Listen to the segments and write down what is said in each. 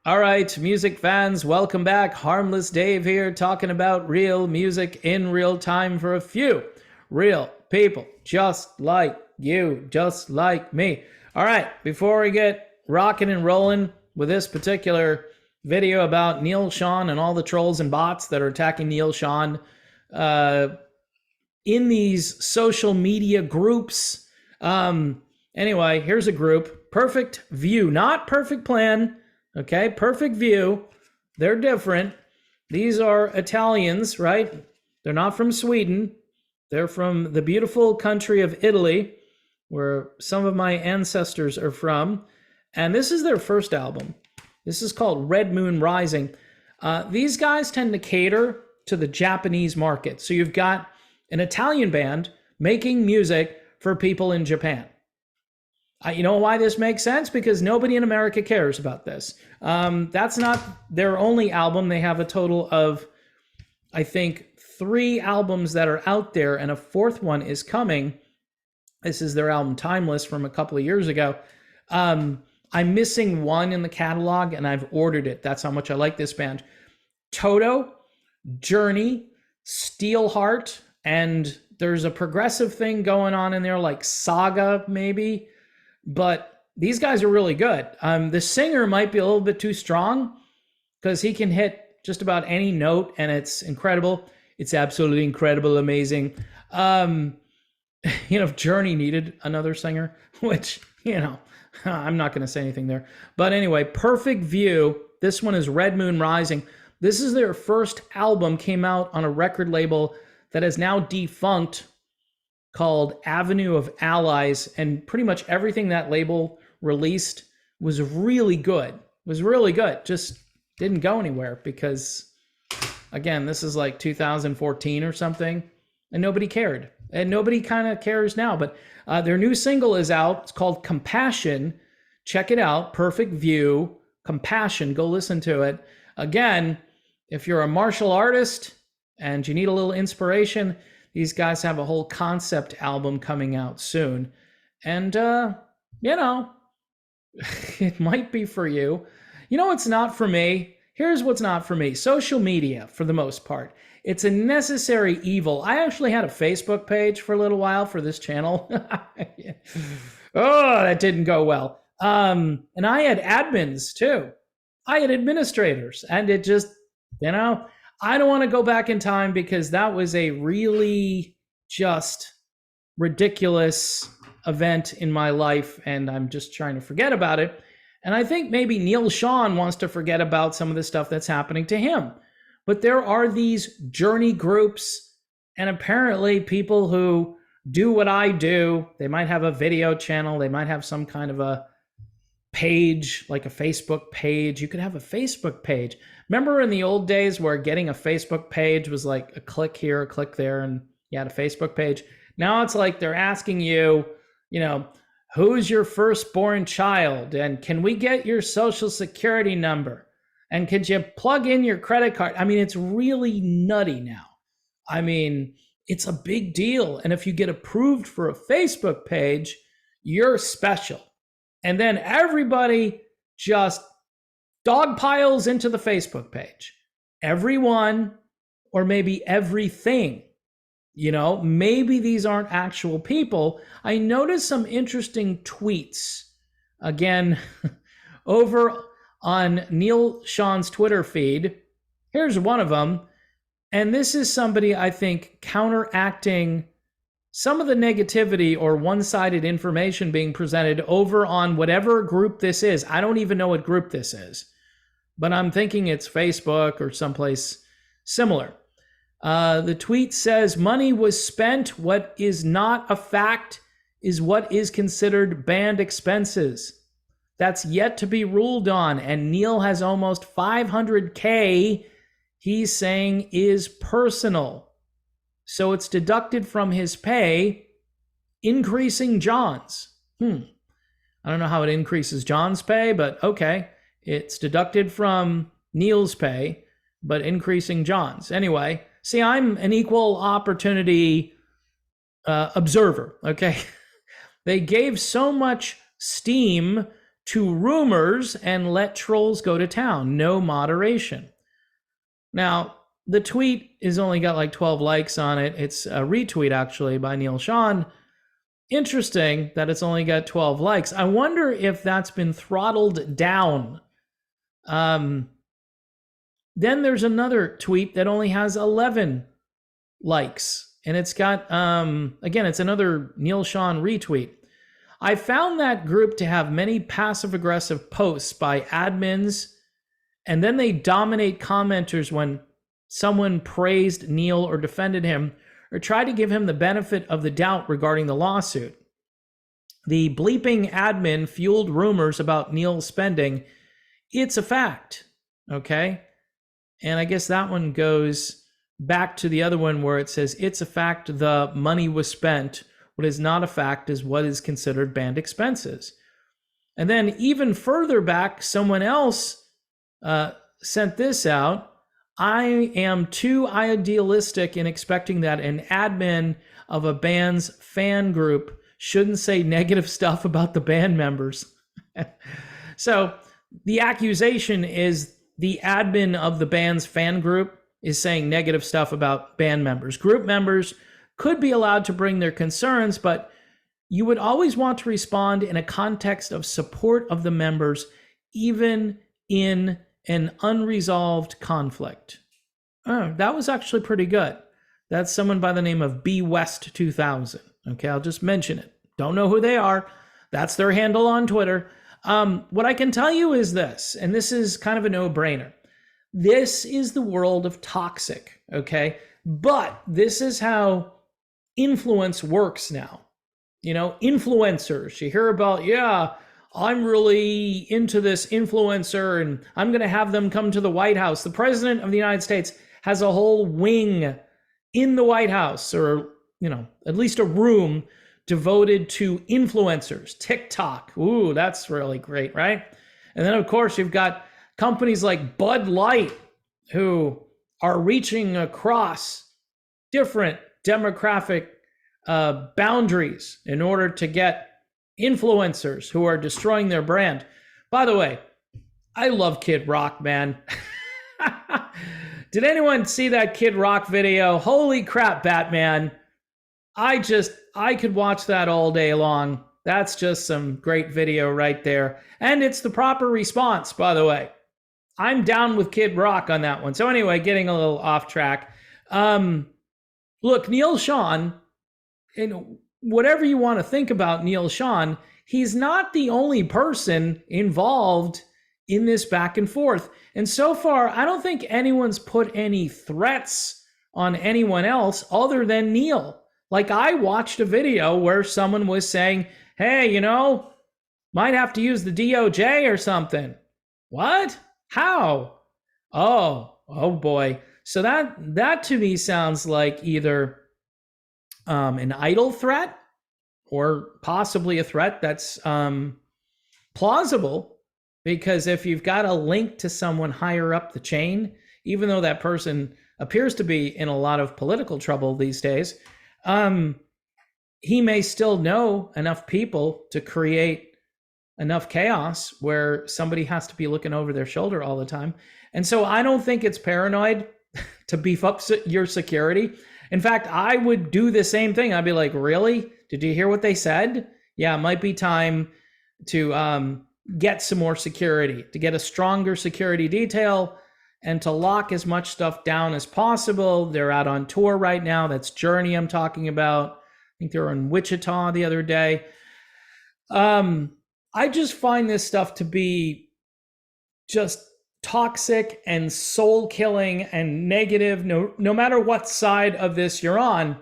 All right, music fans, welcome back. Harmless Dave here, talking about real music in real time for a few real people just like you, just like me. All right, before we get rocking and rolling with this particular video about Neal, Schon, and all the trolls and bots that are attacking Neal, Schon uh, in these social media groups. Anyway, here's a group. Perfect View, not Perfect Plan. Okay, Perfect View. They're different. These are Italians, right? They're not from Sweden. They're from the beautiful country of Italy, where some of my ancestors are from. And this is their first album. This is called Red Moon Rising. These guys tend to cater to the Japanese market. So you've got an Italian band making music for people in Japan. You know why this makes sense? Because nobody in America cares about this. That's not their only album. They have a total of, I think, 3 albums that are out there, and a 4th one is coming. This is their album Timeless from a couple of years ago. I'm missing one in the catalog, and I've ordered it. That's how much I like this band. Toto, Journey, Steelheart, and there's a progressive thing going on in there, like Saga, maybe. But these guys are really good. The singer might be a little bit too strong because he can hit just about any note, and it's incredible. It's absolutely incredible, amazing. If Journey needed another singer, which, I'm not going to say anything there. But anyway, Perfect View. This one is Red Moon Rising. This is their first album, came out on a record label that is now defunct, called Avenue of Allies, and pretty much everything that label released was really good. Just didn't go anywhere because, again, this is like 2014 or something, and nobody cared. And nobody kind of cares now, but their new single is out. It's called Compassion. Check it out. Perfect View, Compassion. Go listen to it. Again, if you're a martial artist and you need a little inspiration, these guys have a whole concept album coming out soon. And, it might be for you. It's not for me. Here's what's not for me. Social media, for the most part. It's a necessary evil. I actually had a Facebook page for a little while for this channel. Oh, that didn't go well. And I had admins, too. I had administrators. And it just, I don't want to go back in time because that was a really just ridiculous event in my life, and I'm just trying to forget about it. And I think maybe Neal Schon wants to forget about some of the stuff that's happening to him. But there are these journey groups, and apparently people who do what I do. They might have a video channel. They might have some kind of a page, like a Facebook page. You could have a Facebook page. Remember in the old days where getting a Facebook page was like a click here, a click there, and you had a Facebook page? Now it's like they're asking you, who's your firstborn child? And can we get your social security number? And could you plug in your credit card? I mean, it's really nutty now. I mean, it's a big deal. And if you get approved for a Facebook page, you're special. And then everybody just dog piles into the Facebook page. Everyone, or maybe everything. Maybe these aren't actual people. I noticed some interesting tweets. Again, over on Neal Schon's Twitter feed. Here's one of them. And this is somebody, I think, counteracting some of the negativity or one-sided information being presented over on whatever group this is. I don't even know what group this is, but I'm thinking it's Facebook or someplace similar. The tweet says, money was spent. What is not a fact is what is considered band expenses. That's yet to be ruled on. And Neal has almost $500K he's saying is personal. So it's deducted from his pay, increasing John's. I don't know how it increases John's pay, but okay. It's deducted from Neal's pay, but increasing John's. Anyway, see, I'm an equal opportunity observer, okay? They gave so much steam to rumors and let trolls go to town. No moderation. Now, the tweet is only got like 12 likes on it. It's a retweet, actually, by Neal Schon. Interesting that it's only got 12 likes. I wonder if that's been throttled down. Then there's another tweet that only has 11 likes. And it's got, again, it's another Neal Schon retweet. I found that group to have many passive-aggressive posts by admins, and then they dominate commenters when someone praised Neal or defended him or tried to give him the benefit of the doubt regarding the lawsuit. The bleeping admin fueled rumors about Neal's spending. It's a fact, okay? And I guess that one goes back to the other one where it says, it's a fact the money was spent. What is not a fact is what is considered banned expenses. And then even further back, someone else sent this out. I am too idealistic in expecting that an admin of a band's fan group shouldn't say negative stuff about the band members. So the accusation is the admin of the band's fan group is saying negative stuff about band members. Group members could be allowed to bring their concerns, but you would always want to respond in a context of support of the members, even in an unresolved conflict. Oh, that was actually pretty good. That's someone by the name of B West 2000. Okay, I'll just mention it. Don't know who they are. That's their handle on Twitter. What I can tell you is this, and this is kind of a no-brainer. This is the world of toxic, okay? But this is how influence works now. You know, influencers. You hear about, yeah, I'm really into this influencer and I'm going to have them come to the White House. The president of the United States has a whole wing in the White House, or, you know, at least a room devoted to influencers. TikTok. Ooh, that's really great, right? And then, of course, you've got companies like Bud Light who are reaching across different demographic boundaries in order to get influencers who are destroying their brand. By the way, I love Kid Rock, man. Did anyone see that Kid Rock video? Holy crap, Batman. I could watch that all day long. That's just some great video right there. And it's the proper response, by the way. I'm down with Kid Rock on that one. So anyway, getting a little off track. Look, Neal Schon, and whatever you want to think about Neal Schon, he's not the only person involved in this back and forth. And so far, I don't think anyone's put any threats on anyone else other than Neal. Like, I watched a video where someone was saying, hey, you know, might have to use the DOJ or something. What? How? Oh boy. So that to me sounds like either an idle threat or possibly a threat that's plausible, because if you've got a link to someone higher up the chain, even though that person appears to be in a lot of political trouble these days, he may still know enough people to create enough chaos where somebody has to be looking over their shoulder all the time. And so I don't think it's paranoid to beef up your security. In fact, I would do the same thing. I'd be like, really? Did you hear what they said? Yeah, it might be time to get some more security, to get a stronger security detail and to lock as much stuff down as possible. They're out on tour right now. That's Journey I'm talking about. I think they were in Wichita the other day. I just find this stuff to be just toxic and soul killing and negative, no matter what side of this you're on,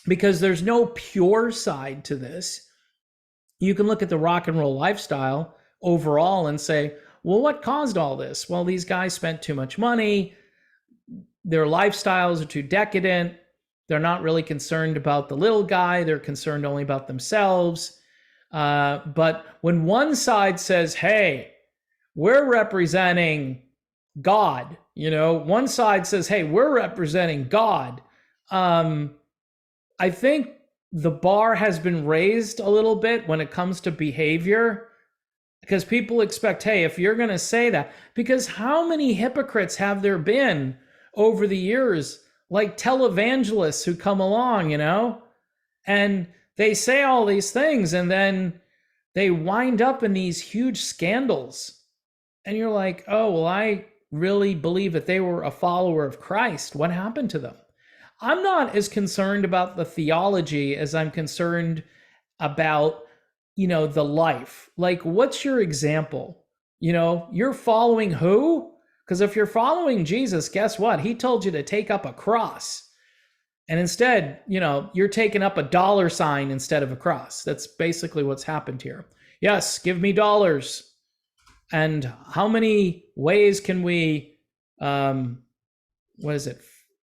because there's no pure side to this. You can look at the rock and roll lifestyle overall and say, well, what caused all this? Well, these guys spent too much money. Their lifestyles are too decadent. They're not really concerned about the little guy. They're concerned only about themselves. But when one side says, hey, we're representing God, you know, one side says, hey, we're representing God. I think the bar has been raised a little bit when it comes to behavior. because people expect, hey, if you're going to say that, because how many hypocrites have there been over the years, like televangelists who come along, and they say all these things and then they wind up in these huge scandals. And you're like, oh, well, I really believe that they were a follower of Christ. What happened to them? I'm not as concerned about the theology as I'm concerned about, the life. Like, what's your example? You're following who? Because if you're following Jesus, guess what? He told you to take up a cross. And instead, you're taking up a dollar sign instead of a cross. That's basically what's happened here. Yes, give me dollars. And how many ways can we,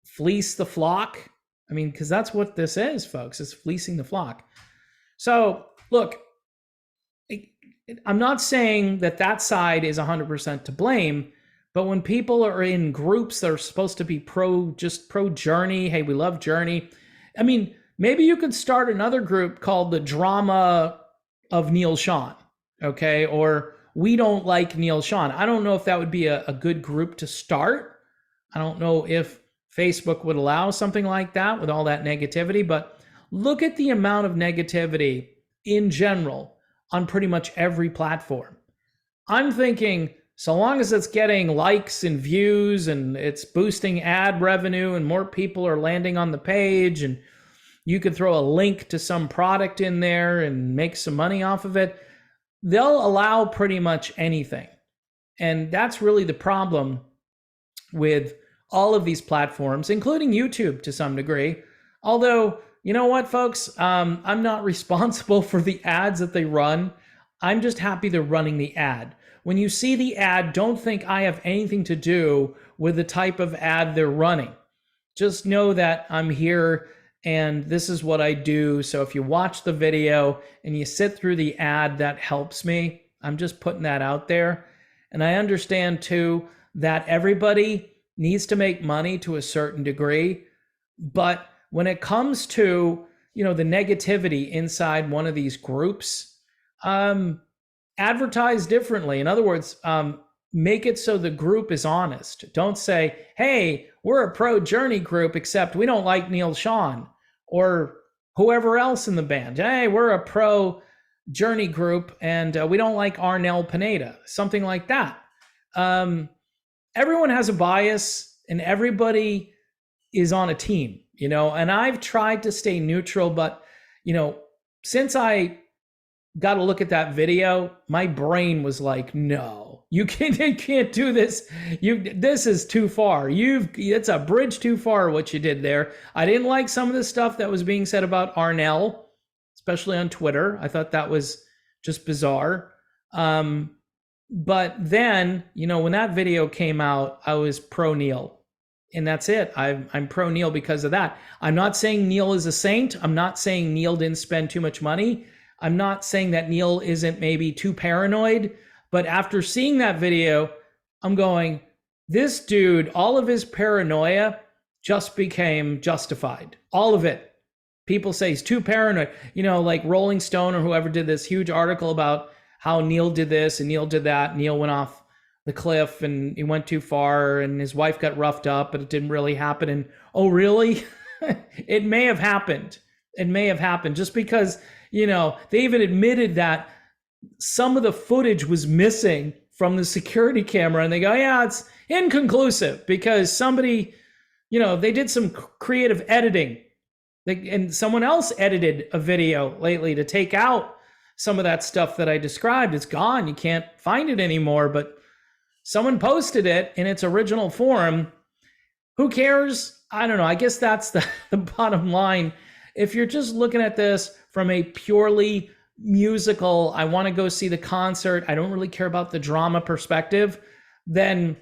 fleece the flock? I mean, because that's what this is, folks. It's fleecing the flock. So, look, I'm not saying that side is 100% to blame, but when people are in groups that are supposed to be pro Journey, hey, we love Journey. I mean, maybe you could start another group called the Drama of Neal Schon, okay? Or We Don't Like Neal Schon. I don't know if that would be a good group to start. I don't know if Facebook would allow something like that with all that negativity, but look at the amount of negativity in general on pretty much every platform. I'm thinking, so long as it's getting likes and views and it's boosting ad revenue and more people are landing on the page and you could throw a link to some product in there and make some money off of it, they'll allow pretty much anything. And that's really the problem with all of these platforms, including YouTube to some degree. Although, you know what, folks? I'm not responsible for the ads that they run. I'm just happy they're running the ad. When you see the ad, don't think I have anything to do with the type of ad they're running. Just know that I'm here and this is what I do. So if you watch the video and you sit through the ad, that helps me. I'm just putting that out there. And I understand too that everybody needs to make money to a certain degree. But when it comes to, the negativity inside one of these groups, advertise differently. In other words, make it so the group is honest. Don't say, hey, we're a pro Journey group, except we don't like Neal Schon, or whoever else in the band. Hey, we're a pro Journey group and we don't like Arnel Pineda, something like that. Everyone has a bias and everybody is on a team, and I've tried to stay neutral, but, since I got to look at that video, my brain was like, no, you can't do this. This is too far. It's a bridge too far what you did there. I didn't like some of the stuff that was being said about Arnel, especially on Twitter. I thought that was just bizarre. But then, when that video came out, I was pro Neal. And that's it. I'm pro Neal because of that. I'm not saying Neal is a saint. I'm not saying Neal didn't spend too much money. I'm not saying that Neal isn't maybe too paranoid. But after seeing that video, I'm going, this dude, all of his paranoia just became justified. All of it. People say he's too paranoid. Like Rolling Stone or whoever did this huge article about how Neal did this and Neal did that. Neal went off the cliff and he went too far and his wife got roughed up, but it didn't really happen. And oh, really? It may have happened. It may have happened just because, they even admitted that some of the footage was missing from the security camera. And they go, yeah, it's inconclusive because somebody, they did some creative editing. And someone else edited a video lately to take out some of that stuff that I described. It's gone. You can't find it anymore. But someone posted it in its original form. Who cares? I don't know. I guess that's the bottom line. If you're just looking at this from a purely musical, I want to go see the concert, I don't really care about the drama perspective, then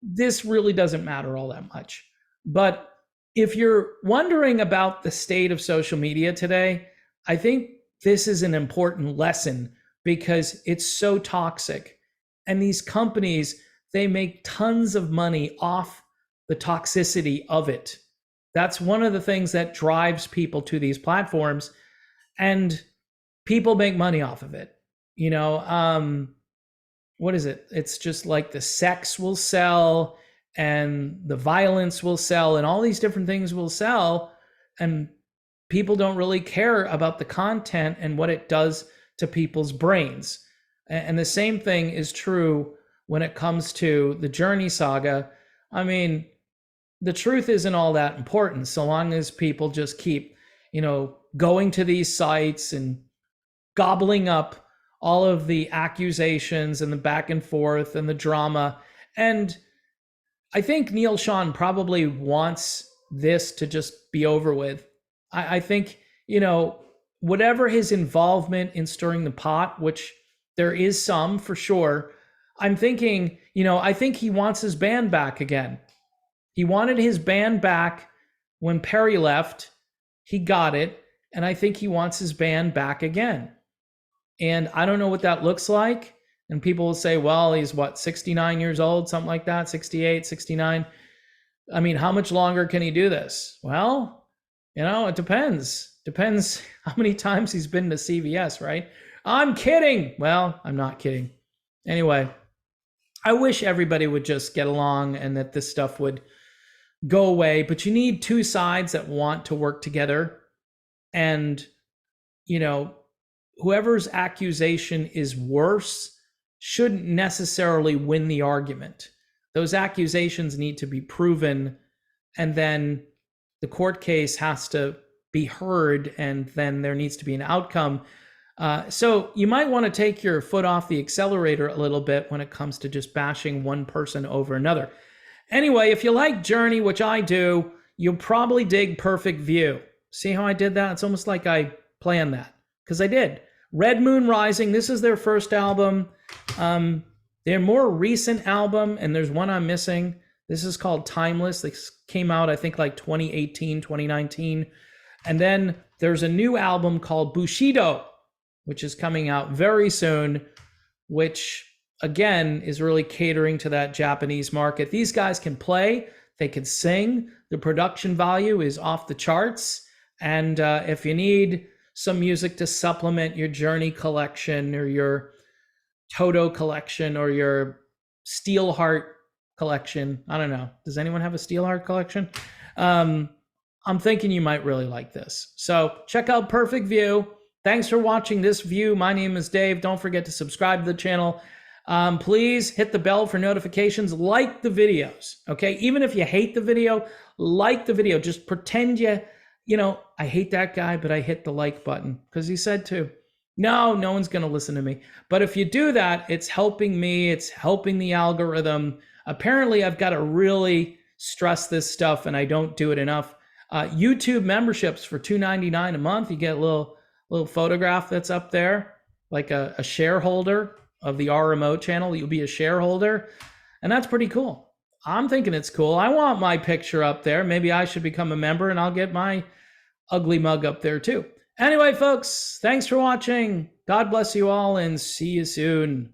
this really doesn't matter all that much. But if you're wondering about the state of social media today, I think this is an important lesson because it's so toxic. And these companies, they make tons of money off the toxicity of it. That's one of the things that drives people to these platforms, and people make money off of it. what is it? It's just like the sex will sell and the violence will sell and all these different things will sell. And people don't really care about the content and what it does to people's brains. And the same thing is true when it comes to the Journey saga. I mean, the truth isn't all that important so long as people just keep, going to these sites and gobbling up all of the accusations and the back and forth and the drama. And I think Neal Schon probably wants this to just be over with. I think, whatever his involvement in stirring the pot, which there is some for sure, I'm thinking, I think he wants his band back again. He wanted his band back when Perry left. He got it. And I think he wants his band back again. And I don't know what that looks like. And people will say, well, he's 69 years old, something like that, 68, 69. I mean, how much longer can he do this? Well, it depends. Depends how many times he's been to CVS, right? I'm kidding. Well, I'm not kidding. Anyway, I wish everybody would just get along and that this stuff would go away. But you need two sides that want to work together. And, whoever's accusation is worse shouldn't necessarily win the argument. Those accusations need to be proven, and then the court case has to be heard, and then there needs to be an outcome. So you might want to take your foot off the accelerator a little bit when it comes to just bashing one person over another. Anyway, if you like Journey, which I do, you'll probably dig Perfect View. See how I did that? It's almost like I planned that, because I did. Red Moon Rising, this is their first album. Their more recent album, and there's one I'm missing. This is called Timeless. This came out, I think, like 2018, 2019. And then there's a new album called Bushido, which is coming out very soon, which, again, is really catering to that Japanese market. These guys can play. They can sing. The production value is off the charts. And if you need some music to supplement your Journey collection or your Toto collection or your Steelheart collection, I don't know. Does anyone have a Steelheart collection? I'm thinking you might really like this. So check out Perfect View. Thanks for watching this view. My name is Dave. Don't forget to subscribe to the channel. Please hit the bell for notifications. Like the videos, okay? Even if you hate the video, like the video. Just pretend I hate that guy, but I hit the like button because he said to. No one's going to listen to me. But if you do that, it's helping me. It's helping the algorithm. Apparently, I've got to really stress this stuff, and I don't do it enough. YouTube memberships for $2.99 a month. You get a little photograph that's up there, like a shareholder of the RMO channel. You'll be a shareholder, and that's pretty cool. I'm thinking it's cool. I want my picture up there. Maybe I should become a member, and I'll get my ugly mug up there too. Anyway, folks, thanks for watching. God bless you all, and see you soon.